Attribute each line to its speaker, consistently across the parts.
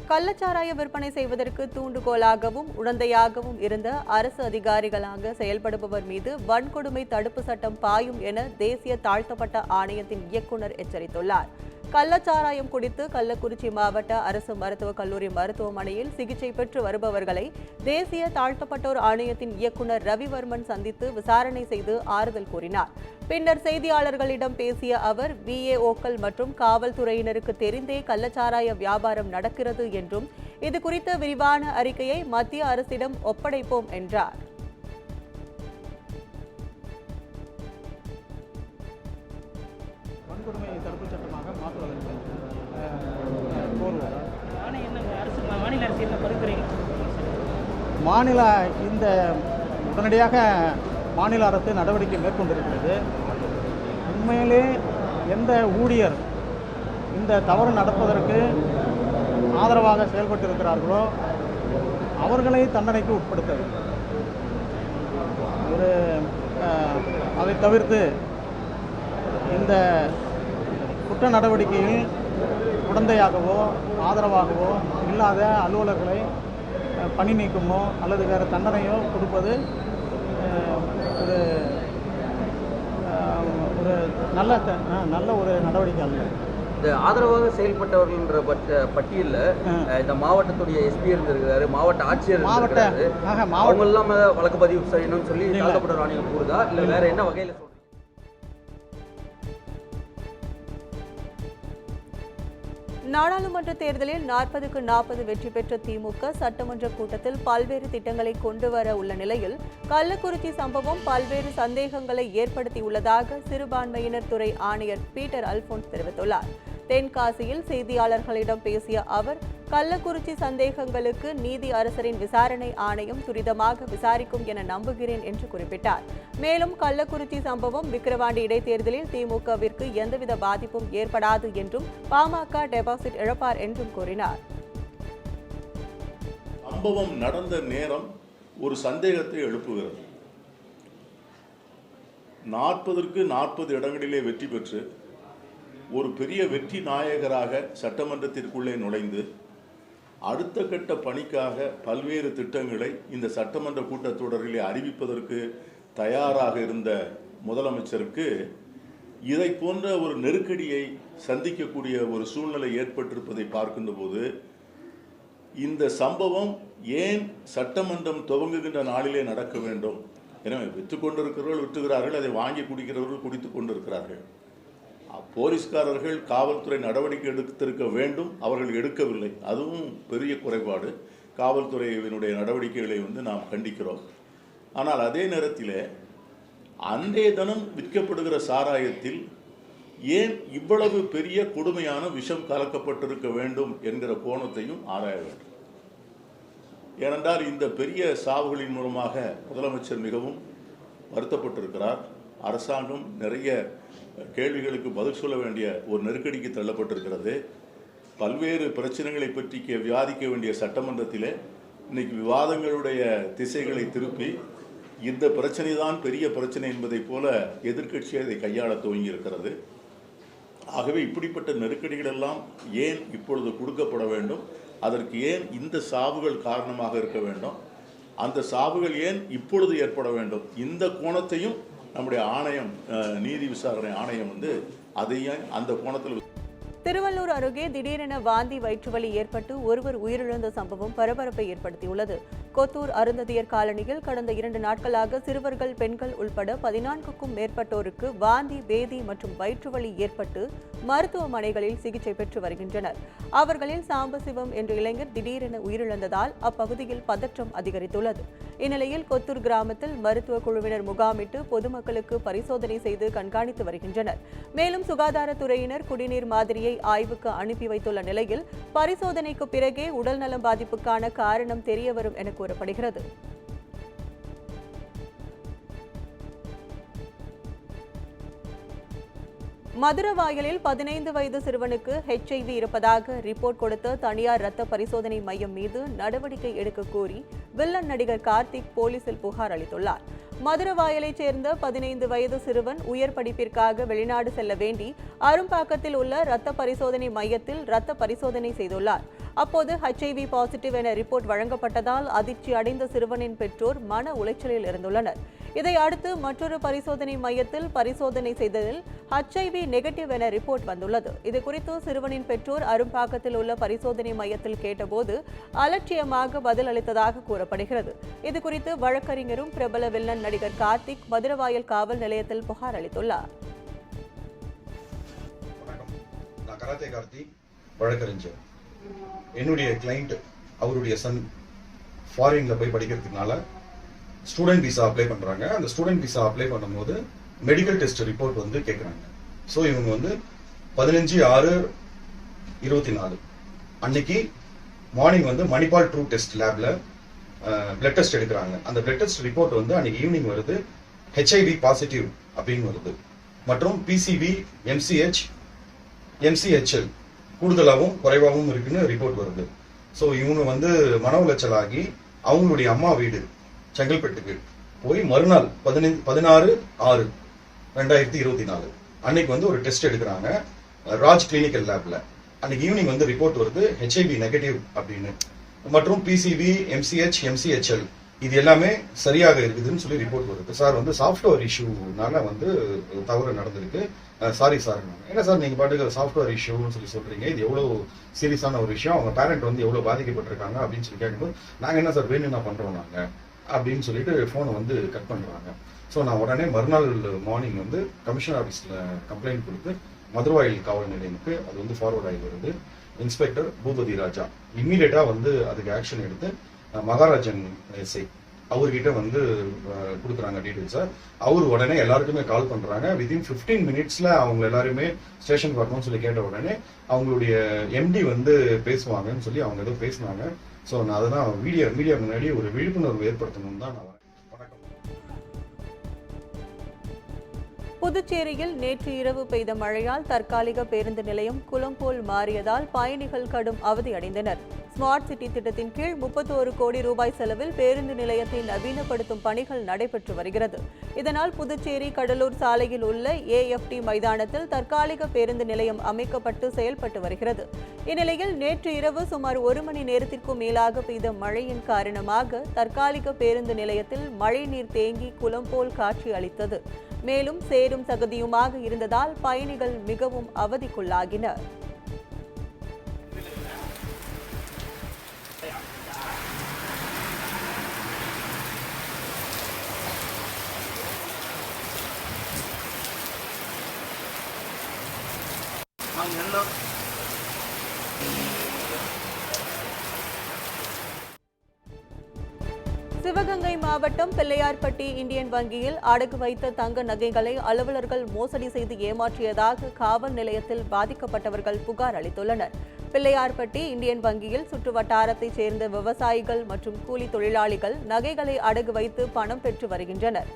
Speaker 1: கள்ளச்சாராய விற்பனை செய்வதற்கு தூண்டுகோலாகவும் உடந்தையாகவும் இருந்த அரசு அதிகாரிகளாக செயல்படுபவர் மீது வன்கொடுமை தடுப்பு சட்டம் பாயும் என தேசிய தாழ்த்தப்பட்ட ஆணையத்தின் இயக்குநர் எச்சரித்துள்ளார். கள்ளச்சாராயம் குடித்து கள்ளக்குறிச்சி மாவட்ட அரசு மருத்துவக் கல்லூரி மருத்துவமனையில் சிகிச்சை பெற்று வருபவர்களை தேசிய தாழ்த்தப்பட்டோர் ஆணையத்தின் இயக்குநர் ரவிவர்மன் சந்தித்து விசாரணை செய்து ஆறுதல் கூறினார். பின்னர் செய்தியாளர்களிடம் பேசிய அவர், விஏஓக்கள் மற்றும் காவல்துறையினருக்கு தெரிந்தே கள்ளச்சாராய வியாபாரம் நடக்கிறது என்றும் இதுகுறித்த விரிவான அறிக்கையை மத்திய அரசிடம் ஒப்படைப்போம் என்றார்.
Speaker 2: வன்கொடுமை தடுப்பு சட்டமாக மாற்றுவதற்கு மாநில இந்த உடனடியாக மாநில அரசு நடவடிக்கை மேற்கொண்டிருக்கிறது. உண்மையிலே எந்த ஊழியர் இந்த தவறு நடப்பதற்கு ஆதரவாக செயல்பட்டிருக்கிறார்களோ அவர்களை தண்டனைக்கு உட்படுத்த வேண்டும். அதை தவிர்த்து இந்த குற்ற நடவடிக்கையில் உடந்தையாகவோ ஆதரவாகவோ இல்லாத அலுவலர்களை பணி நீக்கமோ அல்லது வேறு தண்டனையோ கொடுப்பது ஒரு நல்ல ஒரு நடவடிக்கை அல்ல.
Speaker 3: இந்த ஆதரவாக செயல்பட்டவர்கள்ன்ற பட்டியலில் இந்த மாவட்டத்துடைய எஸ்பி இருந்திருக்கிறாரு, மாவட்ட ஆட்சியர் அவங்க எல்லாம் வழக்கு பதிவு செய்யணும்னு சொல்லி தாழ்த்தப்பட்ட ஆணையம் கூறுதா, இல்லை வேற என்ன வகையில்?
Speaker 1: நாடாளுமன்ற தேர்தலில் 40க்கு 40 வெற்றி பெற்ற திமுக சட்டமன்ற கூட்டத்தில் பல்வேறு திட்டங்களை கொண்டு வர உள்ள நிலையில் கள்ளக்குறிச்சி சம்பவம் பல்வேறு சந்தேகங்களை ஏற்படுத்தியுள்ளதாக சிறுபான்மையினர் துறை ஆணையர் பீட்டர் அல்போன்ஸ் தெரிவித்துள்ளார். தென்காசியில் செய்தியாளர்களிடம் பேசிய அவர், கள்ளக்குறிச்சி சந்தேகங்களுக்கு நீதி அரசரின் விசாரணை ஆணையம் துரிதமாக விசாரிக்கும் என நம்புகிறேன் என்று குறிப்பிட்டார். மேலும் கள்ளக்குறிச்சி சம்பவம் விக்கிரவாண்டி இடைத்தேர்தலில் திமுகவிற்கு எந்தவித பாதிப்பும் ஏற்படாது என்றும் பாமக டெபாசிட் இழப்பார் என்றும் கூறினார்.
Speaker 4: சம்பவம் நடந்த நேரம் ஒரு சந்தேகத்தை எழுப்புகிறது. 40க்கு 40 இடங்களிலே வெற்றி பெற்று ஒரு பெரிய வெற்றி நாயகராக சட்டமன்றத்திற்குள்ளே நுழைந்து அடுத்த கட்ட பணிக்காக பல்வேறு திட்டங்களை இந்த சட்டமன்ற கூட்டத்தொடரிலே அறிவிப்பதற்கு தயாராக இருந்த முதலமைச்சருக்கு இதை போன்ற ஒரு நெருக்கடியை சந்திக்கக்கூடிய ஒரு சூழ்நிலை ஏற்பட்டிருப்பதை பார்க்கின்ற போது இந்த சம்பவம் ஏன் சட்டமன்றம் துவங்குகின்ற நாளிலே நடக்க வேண்டும்? எனவே விற்று கொண்டிருக்கிறவர்கள் விற்றுகிறார்கள், அதை வாங்கி குடிக்கிறவர்கள் குடித்து கொண்டிருக்கிறார்கள். போலீஸ்காரர்கள் காவல்துறை நடவடிக்கை எடுத்திருக்க வேண்டும், அவர்கள் எடுக்கவில்லை. அதுவும் பெரிய குறைபாடு. காவல்துறையினுடைய நடவடிக்கைகளை நாம் கண்டிக்கிறோம். ஆனால் அதே நேரத்தில் அன்றைய தினம் விற்கப்படுகிற சாராயத்தில் ஏன் இவ்வளவு பெரிய கொடுமையான விஷம் கலக்கப்பட்டிருக்க வேண்டும் என்கிற கோணத்தையும் ஆராய வேண்டும். ஏனென்றால் இந்த பெரிய சாவுகளின் மூலமாக முதலமைச்சர் மிகவும் வருத்தப்பட்டிருக்கிறார். அரசாங்கம் நிறைய கேள்விகளுக்கு பதில் சொல்ல வேண்டிய ஒரு நெருக்கடிக்கு தள்ளப்பட்டிருக்கிறது. பல்வேறு பிரச்சனைகளை பற்றி விவாதிக்க வேண்டிய சட்டமன்றத்தில் இன்னைக்கு விவாதங்களுடைய திசைகளை திருப்பி இந்த பிரச்சனை தான் பெரிய பிரச்சனை என்பதை போல எதிர்க்கட்சியை அதை கையாள துவங்கி இருக்கிறது. ஆகவே இப்படிப்பட்ட நெருக்கடிகள் எல்லாம் ஏன் இப்பொழுது கொடுக்கப்பட வேண்டும்? அதற்கு ஏன் இந்த சாவுகள் காரணமாக இருக்க வேண்டும்? அந்த சாவுகள் ஏன் இப்பொழுது ஏற்பட வேண்டும்? இந்த கோணத்தையும் நம்முடைய ஆணையம், நீதி விசாரணை ஆணையம் அதையும் அந்த கோணத்தில்.
Speaker 1: திருவள்ளூர் அருகே திடீரென வாந்தி வயிற்றுவலி ஏற்பட்டு ஒருவர் உயிரிழந்த சம்பவம் பரபரப்பை ஏற்படுத்தியுள்ளது. கொத்தூர் அருந்ததியர் காலனியில் கடந்த 2 நாட்களாக சிறுவர்கள், பெண்கள் உள்பட 14க்கும் மேற்பட்டோருக்கு வாந்தி, பேதி மற்றும் வயிற்றுவலி ஏற்பட்டு மருத்துவமனைகளில் சிகிச்சை பெற்று வருகின்றனர். அவர்களில் சாம்பசிவம் என்ற இளைஞர் திடீரென உயிரிழந்ததால் அப்பகுதியில் பதற்றம் அதிகரித்துள்ளது. இந்நிலையில் கொத்தூர் கிராமத்தில் மருத்துவ குழுவினர் முகாமிட்டு பொதுமக்களுக்கு பரிசோதனை செய்து கண்காணித்து வருகின்றனர். மேலும் சுகாதாரத்துறையினர் குடிநீர் மாதிரியை ஆய்வுக்கு அனுப்பி வைத்துள்ள நிலையில் பரிசோதனைக்கு பிறகே உடல்நலம் பாதிப்புக்கான காரணம் தெரியவரும் என கூறப்படுகிறது. மதுரவாயலில் 15 வயது சிறுவனுக்கு HIV இருப்பதாக ரிப்போர்ட் கொடுத்த தனியார் ரத்த பரிசோதனை மையம் மீது நடவடிக்கை எடுக்க கோரி வில்லன் நடிகர் கார்த்திக் போலீசில் புகார் அளித்துள்ளார். மதுரவாயலைச் சேர்ந்த 15 வயது சிறுவன் உயர் படிப்பிற்காக வெளிநாடு செல்ல வேண்டி அரும்பாக்கத்தில் உள்ள ரத்த பரிசோதனை மையத்தில் ரத்த பரிசோதனை செய்துள்ளார். அப்போது HIV பாசிட்டிவ் என ரிப்போர்ட் வழங்கப்பட்டதால் அதிர்ச்சி அடைந்த சிறுவனின் பெற்றோர் மன உளைச்சலில் இருந்துள்ளனர். இதை அடுத்து மற்றொரு பரிசோதனை மையத்தில் பரிசோதனை செய்ததில் HIV நெகட்டிவ் என ரிப்போர்ட் வந்துள்ளது. இதுகுறித்து சிறுவனின் பெற்றோர் அரும்பாக்கத்தில் உள்ள பரிசோதனை மையத்தில் கேட்டபோது அலட்சியமாக பதில் அளித்ததாக கூறப்படுகிறது. இதுகுறித்து வழக்கறிஞரும் பிரபல வில்லன் நடிகர் கார்த்திக் மதுரவாயல் காவல் நிலையத்தில் புகார் அளித்துள்ளார்.
Speaker 5: வழக்கறிஞர், என்னுடைய கிளைண்ட் அவருடைய சன் ஃபாரின்ல போய் படிக்கிறதுனால ஸ்டூடெண்ட் விசா அப்ளை பண்றாங்க. அந்த ஸ்டூடெண்ட் விசா அப்ளை பண்ணும்போது மெடிக்கல் டெஸ்ட் ரிப்போர்ட் வந்து கேட்கறாங்க. ஸோ இவங்க வந்து 15/6/24 அன்னைக்கு மார்னிங் வந்து மணிபால் ட்ரூ டெஸ்ட் லேப்ல பிளட் டெஸ்ட் எடுக்கிறாங்க. அந்த பிளட் டெஸ்ட் ரிப்போர்ட் வந்து அன்னைக்கு ஈவினிங் வருது, HIV பாசிட்டிவ் அப்படின்னு வருது. மற்றும் PCV, MCH, MCHL கூடுதலாகவும் குறைவாகவும் இருக்குன்னு ரிப்போர்ட் வருது. ஸோ இவங்க வந்து மன உளைச்சலாகி அவங்களுடைய அம்மா வீடு செங்கல்பட்டுக்கு போய் மறுநாள் 16/6/2024 அன்னைக்கு வந்து ஒரு டெஸ்ட் எடுக்கிறாங்க ராஜ் கிளினிக்கல் லேப்ல. அன்னைக்கு ஈவினிங் வந்து ரிப்போர்ட் வருது HIV நெகட்டிவ் அப்படின்னு. மற்றும் PCV, MCH, MCHL இது எல்லாமே சரியாக இருக்குதுன்னு சொல்லி ரிப்போர்ட் வருது. சார் வந்து சாஃப்ட்வேர் இஷ்யூனால வந்து தவறு நடந்திருக்கு, சாரி சார். என்ன சார் நீங்க பாட்டுக்கு சாஃப்ட்வேர் இஷ்யூன்னு சொல்லி சொல்றீங்க, இது எவ்வளவு சீரியஸான ஒரு விஷயம், அவங்க பேரண்ட் வந்து எவ்வளவு பாதிக்கப்பட்டிருக்காங்க அப்படின்னு சொல்லி கேட்கும்போது நாங்க என்ன சார் வேணும்னா பண்றோம் நாங்க அப்படின்னு சொல்லிட்டு போனை வந்து கட் பண்றாங்க. ஸோ நான் உடனே மறுநாள் மார்னிங் வந்து கமிஷனர் ஆஃபீஸ்ல கம்ப்ளைண்ட் கொடுத்து மதுரவாயல் காவல் நிலையத்துக்கு அது வந்து ஃபார்வர்ட் ஆகி வருது. இன்ஸ்பெக்டர் பூபதி ராஜா இம்மீடியட்டா வந்து அதுக்கு ஆக்ஷன் எடுத்து மகாராஜன் எஸ்ஐ அவர்கிட்ட வந்து கொடுக்குறாங்க டீடைல்ஸை. அவர் உடனே எல்லாருக்குமே கால் பண்றாங்க. வித்தின் 15 மினிட்ஸ்ல அவங்க எல்லாருமே ஸ்டேஷன் வரணும்னு சொல்லி கேட்ட உடனே அவங்களுடைய MD வந்து பேசுவாங்கன்னு சொல்லி அவங்க ஏதோ பேசினாங்க. ஸோ நான் அதுதான் மீடியா முன்னாடி ஒரு விழிப்புணர்வு ஏற்படுத்தணும்னு தான் நான் வணக்கம்.
Speaker 1: புதுச்சேரியில் நேற்று இரவு பெய்த மழையால் தற்காலிக பேருந்து நிலையம் குளம் போல் மாறியதால் பயணிகள் கடும் அவதியடைந்தனர். ஸ்மார்ட் சிட்டி திட்டத்தின் கீழ் 31 கோடி ரூபாய் செலவில் பேருந்து நிலையத்தை நவீனப்படுத்தும் பணிகள் நடைபெற்று வருகிறது. இதனால் புதுச்சேரி கடலூர் சாலையில் உள்ள AFT மைதானத்தில் தற்காலிக பேருந்து நிலையம் அமைக்கப்பட்டு செயல்பட்டு வருகிறது. இந்நிலையில் நேற்று இரவு சுமார் 1 மணி நேரத்திற்கும் மேலாக பெய்த மழையின் காரணமாக தற்காலிக பேருந்து நிலையத்தில் மழைநீர் தேங்கி குளம் போல் காட்சி அளித்தது. மேலும் சேரும் சகதியுமாக இருந்ததால் பயணிகள் மிகவும் அவதிக்குள்ளாகினர். சிவகங்கை மாவட்டம் பிள்ளையார்பட்டி இந்தியன் வங்கியில் அடகு வைத்த தங்க நகைகளை அலுவலர்கள் மோசடி செய்து ஏமாற்றியதாக காவல் நிலையத்தில் பாதிக்கப்பட்டவர்கள் புகார் அளித்துள்ளனர். பிள்ளையார்பட்டி இந்தியன் வங்கியில் சுற்றுவட்டாரத்தைச் சேர்ந்த விவசாயிகள் மற்றும் கூலி தொழிலாளிகள் நகைகளை அடகு வைத்து பணம் பெற்று வருகின்றனர்.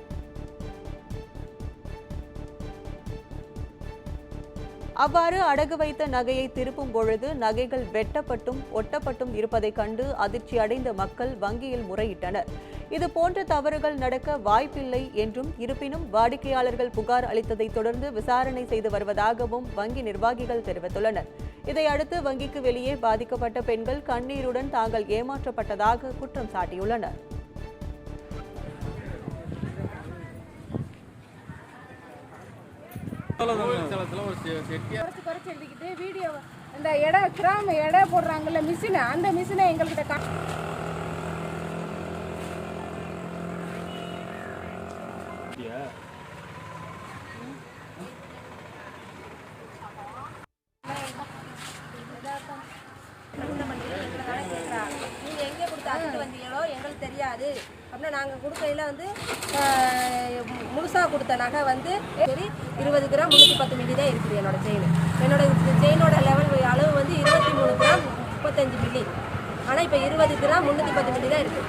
Speaker 1: அவ்வாறு அடகு வைத்த நகையை திருப்பும் பொழுது நகைகள் வெட்டப்பட்டும் ஒட்டப்பட்டும் இருப்பதைக் கண்டு அதிர்ச்சி அடைந்த மக்கள் வங்கியில் முறையிட்டனர். இதுபோன்ற தவறுகள் நடக்க வாய்ப்பில்லை என்றும், இருப்பினும் வாடிக்கையாளர்கள் புகார் அளித்ததை தொடர்ந்து விசாரணை செய்து வருவதாகவும் வங்கி நிர்வாகிகள் தெரிவித்துள்ளனர். இதையடுத்து வங்கிக்கு வெளியே பாதிக்கப்பட்ட பெண்கள் கண்ணீருடன் தாங்கள் ஏமாற்றப்பட்டதாக குற்றம் சாட்டியுள்ளனர்.
Speaker 6: வீடியோ இந்த இடம் கிராம இடம் போடுறாங்கல்ல மிஷினை, அந்த மிஷினை எங்கள்கிட்ட
Speaker 7: நீங்க எங்கே கொடுத்து வந்தீங்களோ எங்களுக்கு தெரியாது அப்படின்னா நாங்கள் கொடுக்கையில் வந்து முழுசாக கொடுத்த நகை வந்து சரி 20 கிராம் 310 மில்லி தான் இருக்குது. என்னோட செயினோட லெவல் அளவு வந்து 23 கிராம் 35 மில்லி. ஆனால் இப்போ 20 கிராம் 310 மில்லி தான் இருக்குது.